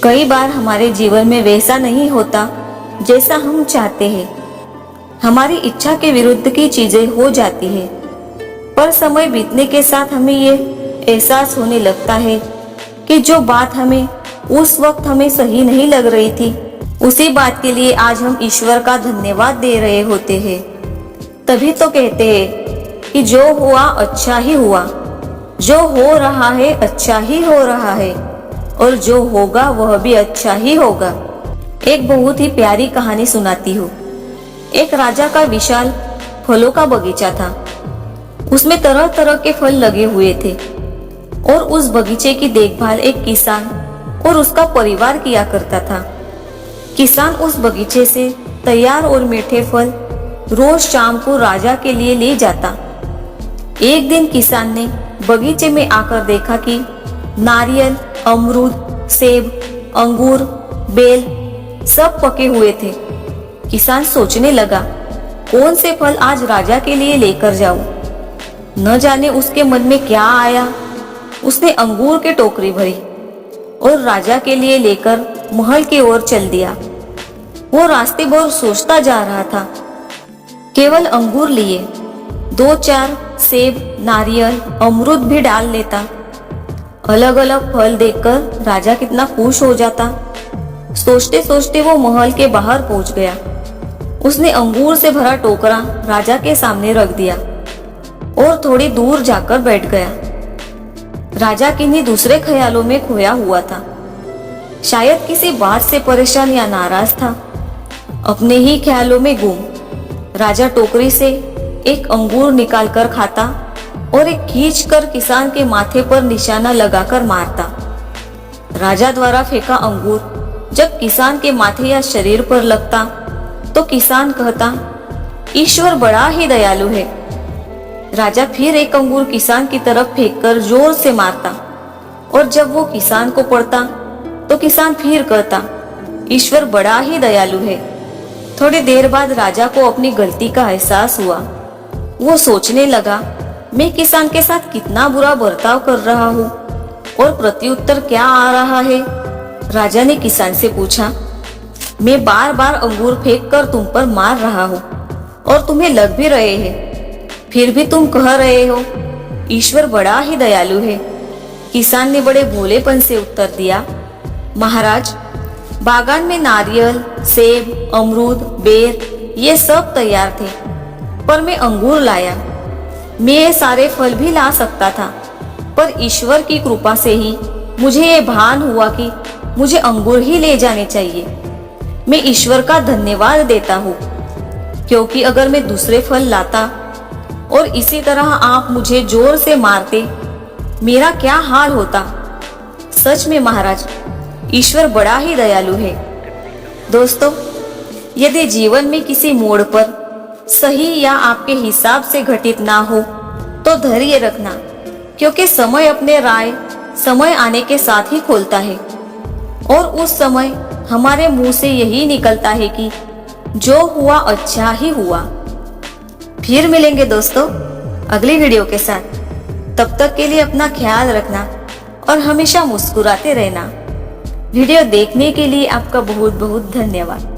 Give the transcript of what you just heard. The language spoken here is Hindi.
कई बार हमारे जीवन में वैसा नहीं होता जैसा हम चाहते हैं। हमारी इच्छा के विरुद्ध की चीजें हो जाती है, पर समय बीतने के साथ हमें ये एहसास होने लगता है कि जो बात हमें उस वक्त हमें सही नहीं लग रही थी, उसी बात के लिए आज हम ईश्वर का धन्यवाद दे रहे होते हैं। तभी तो कहते हैं कि जो हुआ अच्छा ही हुआ, जो हो रहा है अच्छा ही हो रहा है, और जो होगा वह भी अच्छा ही होगा। एक बहुत ही प्यारी कहानी सुनाती हूँ। एक राजा का विशाल फलों का बगीचा था। उसमें तरह तरह के फल लगे हुए थे और उस बगीचे की देखभाल एक किसान और उसका परिवार किया करता था। किसान उस बगीचे से तैयार और मीठे फल रोज शाम को राजा के लिए ले जाता। एक दिन किसान ने बगीचे में आकर देखा कि नारियल, अमरूद, सेब, अंगूर, बेल सब पके हुए थे। किसान सोचने लगा, कौन से फल आज राजा के लिए लेकर जाऊं। न जाने उसके मन में क्या आया। उसने अंगूर की टोकरी भरी और राजा के लिए लेकर महल की ओर चल दिया। वो रास्ते भर सोचता जा रहा था। केवल अंगूर लिए, 2-4 सेब, नारियल, अमरूद भी डाल लेता। अलग अलग फल देखकर राजा कितना खुश हो जाता। सोचते सोचते वो महल के बाहर पहुंच गया। उसने अंगूर से भरा टोकरा राजा के सामने रख दिया और थोड़ी दूर जाकर बैठ गया। राजा किन्हीं दूसरे ख्यालों में खोया हुआ था। शायद किसी बात से परेशान या नाराज था। अपने ही ख्यालों में गुम, राजा टोकरी से एक अंगूर निकालकर खाता और एक खींचकर किसान के माथे पर निशाना लगाकर मारता। राजा द्वारा फेंका अंगूर जब किसान के माथे या शरीर पर लगता तो किसान कहता, ईश्वर बड़ा ही दयालु है। राजा फिर एक अंगूर किसान की तरफ फेंककर जोर से मारता और जब वो किसान को पड़ता तो किसान फिर कहता, ईश्वर बड़ा ही दयालु है। थोड़ी देर बाद राजा को अपनी गलती का एहसास हुआ। वो सोचने लगा, मैं किसान के साथ कितना बुरा बर्ताव कर रहा हूँ और प्रत्युत्तर क्या आ रहा है। राजा ने किसान से पूछा, मैं बार बार अंगूर फेंक कर तुम पर मार रहा हूँ और तुम्हें लग भी रहे हैं, फिर भी तुम कह रहे हो ईश्वर बड़ा ही दयालु है। किसान ने बड़े भोलेपन से उत्तर दिया, महाराज, बागान में नारियल, सेब, अमरूद, बेर ये सब तैयार थे, पर मैं अंगूर लाया। मैं ये सारे फल भी ला सकता था, पर ईश्वर की कृपा से ही मुझे ये भान हुआ कि मुझे अंगूर ही ले जाने चाहिए। मैं ईश्वर का धन्यवाद देता हूँ, क्योंकि अगर मैं दूसरे फल लाता और इसी तरह आप मुझे जोर से मारते, मेरा क्या हाल होता। सच में महाराज, ईश्वर बड़ा ही दयालु है। दोस्तों, यदि जीवन में किसी मोड़ पर सही या आपके हिसाब से घटित ना हो तो धैर्य रखना, क्योंकि समय अपने राय समय आने के साथ ही खोलता है और उस समय हमारे मुंह से यही निकलता है कि जो हुआ अच्छा ही हुआ। फिर मिलेंगे दोस्तों अगली वीडियो के साथ। तब तक के लिए अपना ख्याल रखना और हमेशा मुस्कुराते रहना। वीडियो देखने के लिए आपका बहुत बहुत धन्यवाद।